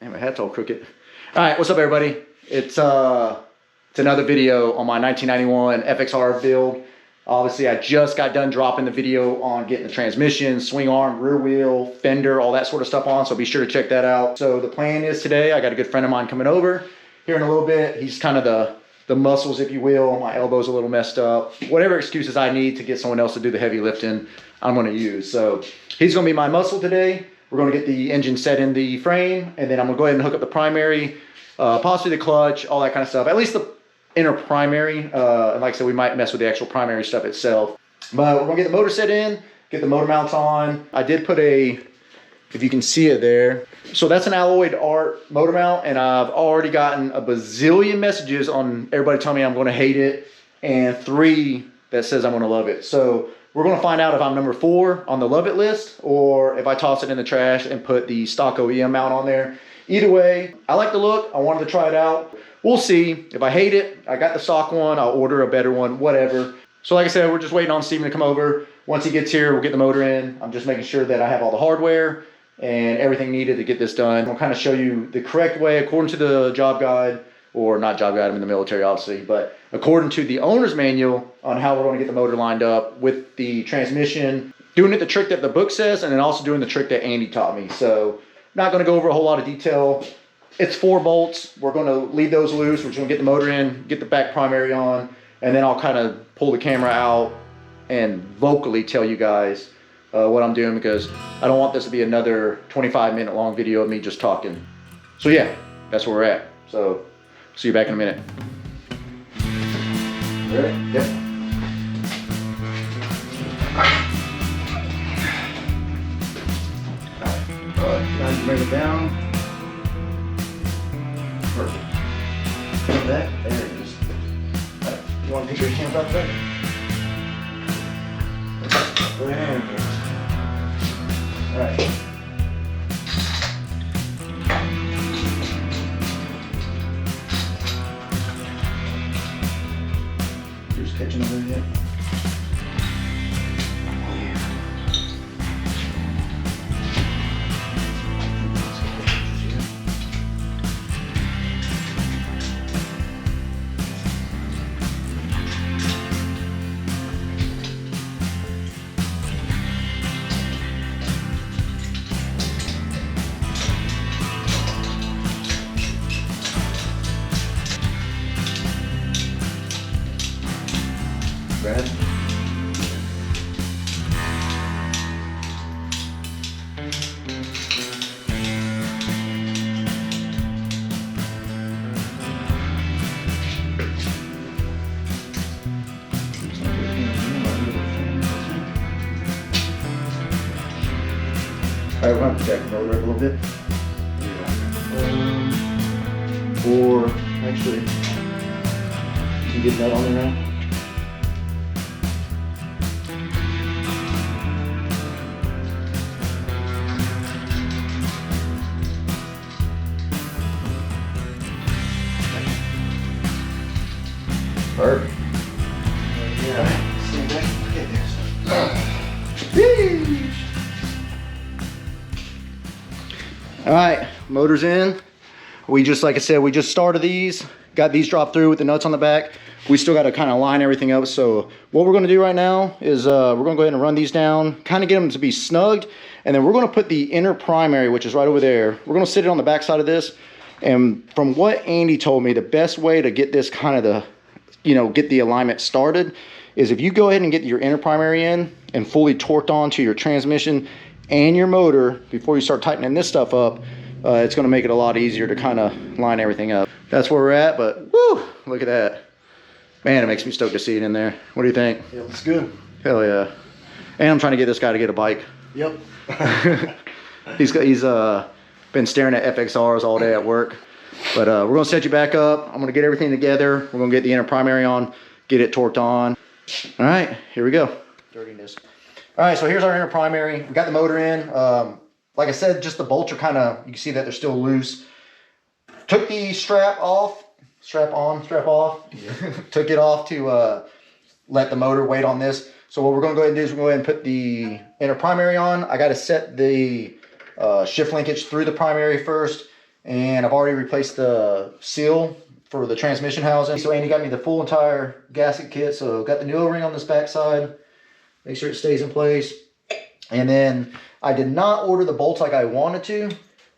Man, my hat's all crooked. All right, what's up, everybody? It's another video on my 1991 FXR build. Obviously, I just got done dropping the video on getting the transmission, swing arm, rear wheel, fender, all that sort of stuff on, so be sure to check that out. So the plan is today, I got a good friend of mine coming over here in a little bit. He's kind of the muscles, if you will. My elbow's a little messed up. Whatever excuses I need to get someone else to do the heavy lifting, I'm gonna use. So he's gonna be my muscle today. We're gonna get the engine set in the frame, and then I'm gonna go ahead and hook up the primary, possibly the clutch, all that kind of stuff. At least the inner primary, and like I said, we might mess with the actual primary stuff itself. But we're gonna get the motor set in, get the motor mounts on. I did put a, if you can see it there, so that's an alloyed art motor mount, and I've already gotten a bazillion messages on everybody telling me I'm gonna hate it, and 3 that says I'm gonna love it. So we're gonna find out if I'm number 4 on the love it list, or if I toss it in the trash and put the stock OEM mount on there. Either way, I like the look, I wanted to try it out. We'll see. If I hate it, I got the stock one, I'll order a better one, whatever. So like I said, we're just waiting on Steven to come over. Once he gets here, we'll get the motor in. I'm just making sure that I have all the hardware and everything needed to get this done. I'll kind of show you the correct way according to the job guide, or not job guide, I'm in the military obviously, but according to the owner's manual on how we're going to get the motor lined up with the transmission, doing it the trick that the book says, and then also doing the trick that Andy taught me. So not going to go over a whole lot of detail. It's 4 bolts. We're going to leave those loose. We're just going to get the motor in, get the back primary on, and then I'll kind of pull the camera out and vocally tell you guys what I'm doing, because I don't want this to be another 25-minute long video of me just talking. So yeah, that's where we're at. So see you back in a minute. Ready? Yep. Now you bring it down. Perfect. That, there it is. Right. You want to take your hands off there? Very good. All right. You're just catching over yet? Brad? All right, we're going to check the motor up a little bit. Or actually, you can get that on there now. Perfect. Yeah. Stand back. Get this. All right, motor's in. We just, like I said, we just started these, got these dropped through with the nuts on the back. We still got to kind of line everything up. So what we're going to do right now is we're going to go ahead and run these down, kind of get them to be snugged, and then we're going to put the inner primary, which is right over there. We're going to sit it on the back side of this. And from what Andy told me, the best way to get this kind of get the alignment started is if you go ahead and get your inner primary in and fully torqued onto your transmission and your motor before you start tightening this stuff up, it's going to make it a lot easier to kind of line everything up. That's where we're at, but woo, look at that. Man, it makes me stoked to see it in there. What do you think? Yeah, looks good. Hell yeah. And I'm trying to get this guy to get a bike. Yep. He's been staring at FXRs all day at work. But we're going to set you back up. I'm going to get everything together. We're going to get the inner primary on, get it torqued on. All right, here we go. Dirtiness. All right, so here's our inner primary. We got the motor in. Like I said, just the bolts are kind of, you can see that they're still loose. Took the strap off, strap on, strap off. Yeah. Took it off to let the motor wait on this. So what we're going to go ahead and do is we're going to go ahead and put the inner primary on. I got to set the shift linkage through the primary first. and I've already replaced the seal for the transmission housing. So Andy got me the full entire gasket kit. So got the new O-ring on this back side. Make sure it stays in place. And then I did not order the bolts like I wanted to,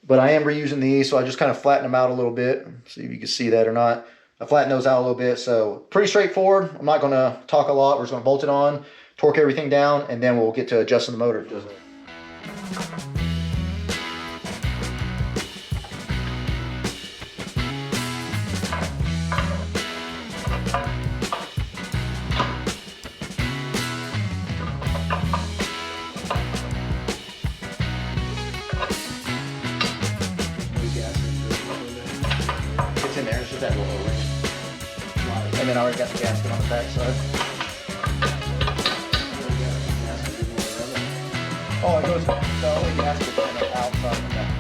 but I am reusing these. So I just kind of flattened them out a little bit. See if you can see that or not. I flattened those out a little bit. So pretty straightforward. I'm not going to talk a lot. We're just going to bolt it on, torque everything down, and then we'll get to adjusting the motor. It's in there, it's just that little O-ring. And then I already got the gasket on the back side. Oh, it goes, the only gasket on the outside of the back.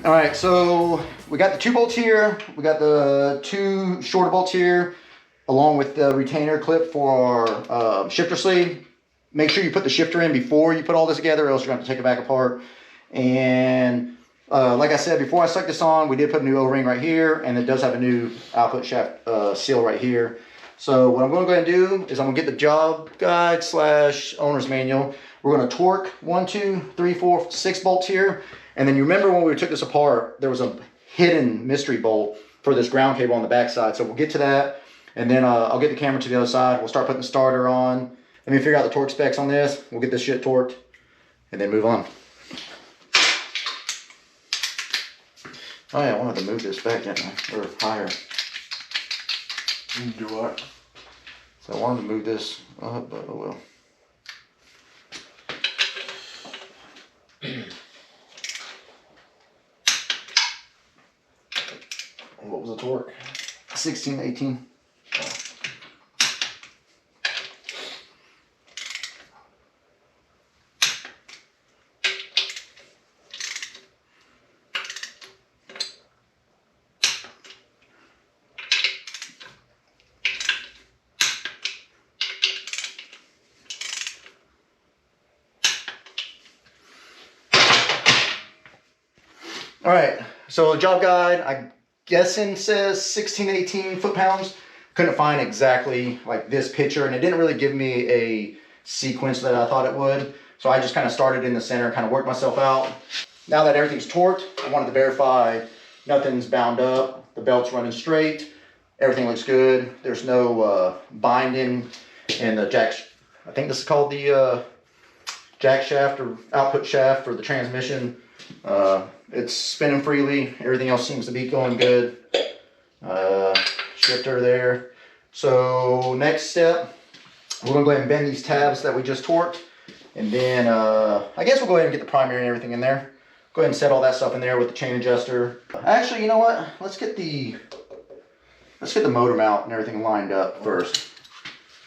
All right, so we got the 2 bolts here. We got the 2 shorter bolts here, along with the retainer clip for our shifter sleeve. Make sure you put the shifter in before you put all this together, or else you're going to have to take it back apart. And like I said, before I stuck this on, we did put a new O-ring right here, and it does have a new output shaft seal right here. So what I'm going to go ahead and do is I'm going to get the job guide / owner's manual. We're going to torque 1, 2, 3, 4, 6 bolts here. And then you remember when we took this apart, there was a hidden mystery bolt for this ground cable on the back side. So we'll get to that, and then I'll get the camera to the other side. We'll start putting the starter on. Let me figure out the torque specs on this. We'll get this shit torqued, and then move on. Oh yeah, I wanted to move this back, didn't I? Or higher. You do what? So I wanted to move this up, but oh well. What was the torque? 16 to 18. All right, so the job guide, I'm guessing says 16 to 18 foot-pounds. Couldn't find exactly like this picture, and it didn't really give me a sequence that I thought it would. So I just kind of started in the center, kind of worked myself out. Now that everything's torqued, I wanted to verify nothing's bound up, the belt's running straight, everything looks good. There's no binding in the jack. I think this is called the jack shaft or output shaft for the transmission. It's spinning freely. Everything else seems to be going good. Shifter there. So next step, we're gonna go ahead and bend these tabs that we just torqued, and then I guess we'll go ahead and get the primary and everything in there. Go ahead and set all that stuff in there with the chain adjuster. Actually, you know what? Let's get the motor mount and everything lined up first.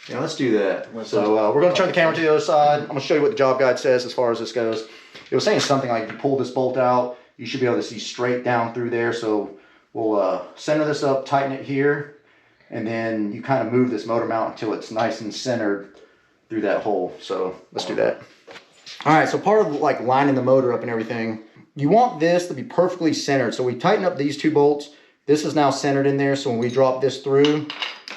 Yeah, let's do that. So we're gonna turn the camera to the other side. I'm gonna show you what the job guide says as far as this goes. It was saying something like if you pull this bolt out, you should be able to see straight down through there. So we'll center this up, tighten it here, and then you kind of move this motor mount until it's nice and centered through that hole. So let's do that. All right, so part of like lining the motor up and everything, you want this to be perfectly centered. So we tighten up these 2 bolts. This is now centered in there. So when we drop this through,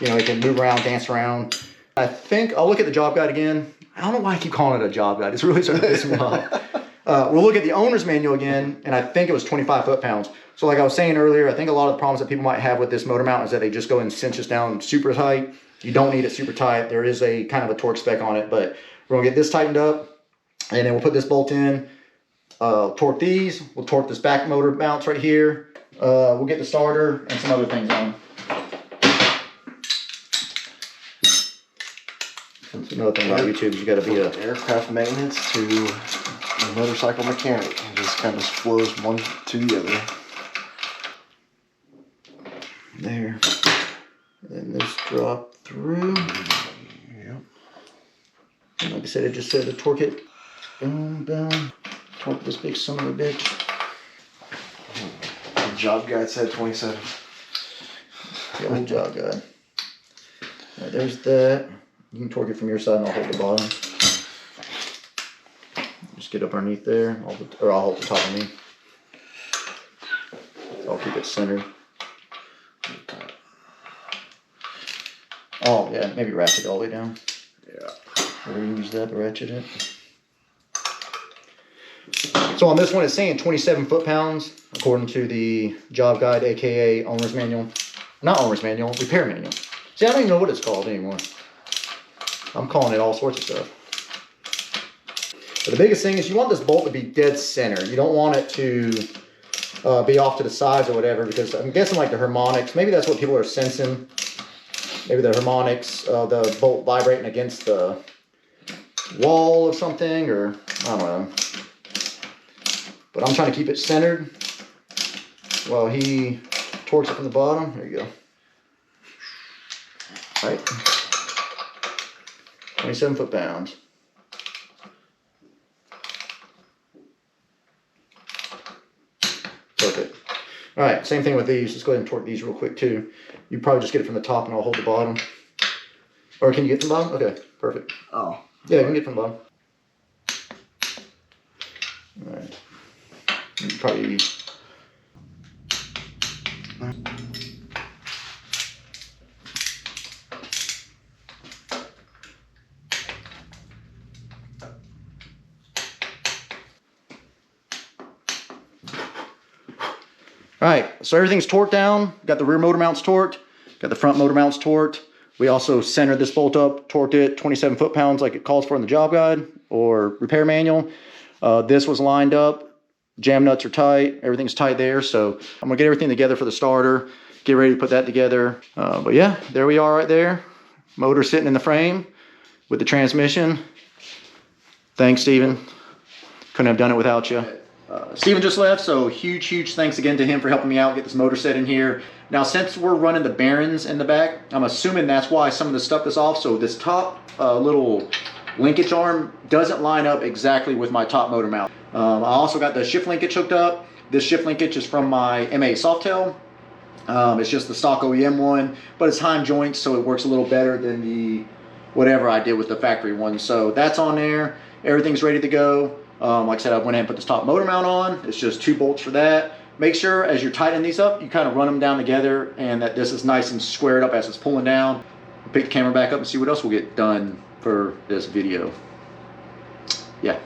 you know, it can move around, dance around. I think I'll look at the job guide again. I don't know why I keep calling it a job guide. It's really starting to piss me off. We'll look at the owner's manual again, and I think it was 25 foot-pounds. So like I was saying earlier, I think a lot of the problems that people might have with this motor mount is that they just go and cinch this down super tight. You don't need it super tight. There is a kind of a torque spec on it, but we're gonna get this tightened up, and then we'll put this bolt in, torque these, we'll torque this back motor mounts right here. We'll get the starter and some other things on. That's another thing about YouTube is you gotta be a aircraft maintenance to a motorcycle mechanic. It just kind of flows one to the other. There. And this drop through. Yep. And like I said, it just said to torque it. Boom, boom. Torque this big son of a bitch. The job guide said 27. The old job guide. Right, there's that. You can torque it from your side and I'll hold the bottom. Just get up underneath there, or I'll hold the top of me. I'll keep it centered. Oh yeah, maybe ratchet it all the way down. Yeah. Or use that to ratchet it. So on this one, it's saying 27 foot-pounds, according to the job guide, aka owner's manual. Not owner's manual, repair manual. See, I don't even know what it's called anymore. I'm calling it all sorts of stuff. But the biggest thing is you want this bolt to be dead center. You don't want it to be off to the sides or whatever, because I'm guessing like the harmonics, maybe that's what people are sensing. Maybe the harmonics, the bolt vibrating against the wall or something, or I don't know. But I'm trying to keep it centered while he torques it from the bottom. There you go. All right. 27 foot-pounds. Perfect. All right, same thing with these. Let's go ahead and torque these real quick too. You probably just get it from the top and I'll hold the bottom. Or can you get from the bottom? Okay, perfect. Oh. Yeah, you can get from the bottom. All right. You can probably... All right, so everything's torqued down. Got the rear motor mounts torqued. Got the front motor mounts torqued. We also centered this bolt up, torqued it 27 foot-pounds like it calls for in the job guide or repair manual. This was lined up. Jam nuts are tight. Everything's tight there. So I'm gonna get everything together for the starter. Get ready to put that together. But yeah, there we are right there. Motor sitting in the frame with the transmission. Thanks, Steven. Couldn't have done it without you. Steven just left, so huge thanks again to him for helping me out get this motor set in here. Now, since we're running the bearings in the back, I'm assuming that's why some of the stuff is off. So this top little linkage arm doesn't line up exactly with my top motor mount. I also got the shift linkage hooked up. This shift linkage is from my M8 Softail. It's just the stock OEM one, but it's Heim joints, so it works a little better than the whatever I did with the factory one. So that's on there. Everything's ready to go. Like I said, I went ahead and put this top motor mount on. It's just 2 bolts for that. Make sure as you're tightening these up, you kind of run them down together and that this is nice and squared up as it's pulling down. Pick the camera back up and see what else we'll get done for this video. Yeah.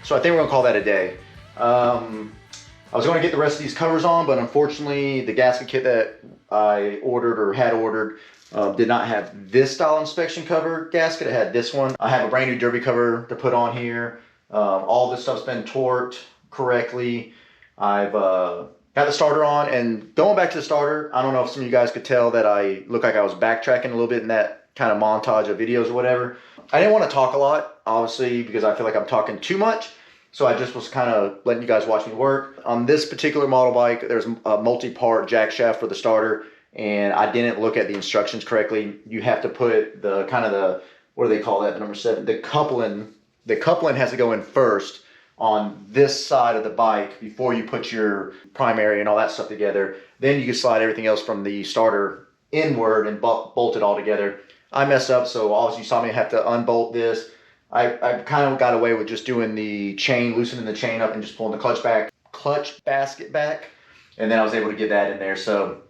So I think we're gonna call that a day. I was gonna get the rest of these covers on, but unfortunately the gasket kit that I ordered or had ordered did not have this style inspection cover gasket. It had this one. I have a brand new derby cover to put on here. All this stuff's been torqued correctly. I've got the starter on, and going back to the starter, I don't know if some of you guys could tell that I look like I was backtracking a little bit in that kind of montage of videos or whatever. I didn't want to talk a lot, obviously, because I feel like I'm talking too much. So I just was kind of letting you guys watch me work. On this particular model bike, there's a multi-part jack shaft for the starter, and I didn't look at the instructions correctly. You have to put the kind of the, what do they call that, number 7? The coupling. The coupling has to go in first on this side of the bike before you put your primary and all that stuff together. Then you can slide everything else from the starter inward and bolt it all together. I messed up, so obviously you saw me have to unbolt this. I kind of got away with just doing the chain, loosening the chain up and just pulling the clutch basket back. And then I was able to get that in there. So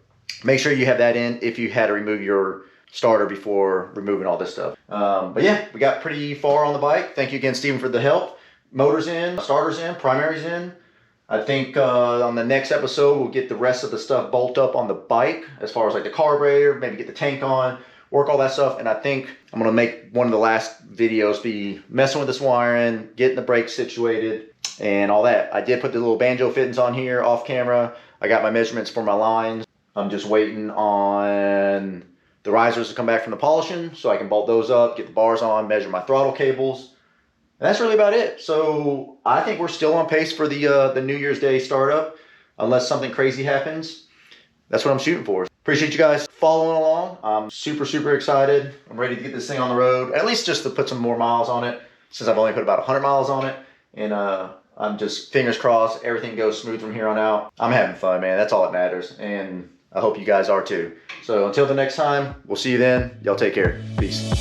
make sure you have that in if you had to remove your starter before removing all this stuff. But yeah, we got pretty far on the bike. Thank you again, Steven, for the help. Motor's in, starter's in, primary's in. I think on the next episode, we'll get the rest of the stuff bolt up on the bike as far as like the carburetor, maybe get the tank on, work all that stuff. And I think I'm gonna make one of the last videos be messing with this wiring, getting the brakes situated and all that. I did put the little banjo fittings on here off camera. I got my measurements for my lines. I'm just waiting on the risers to come back from the polishing so I can bolt those up, get the bars on, measure my throttle cables. And that's really about it. So I think we're still on pace for the New Year's Day startup, unless something crazy happens. That's what I'm shooting for. Appreciate you guys following along. I'm super, super excited. I'm ready to get this thing on the road, at least just to put some more miles on it, since I've only put about 100 miles on it. And I'm just fingers crossed, everything goes smooth from here on out. I'm having fun, man. That's all that matters. And I hope you guys are too. So until the next time, we'll see you then. Y'all take care. Peace.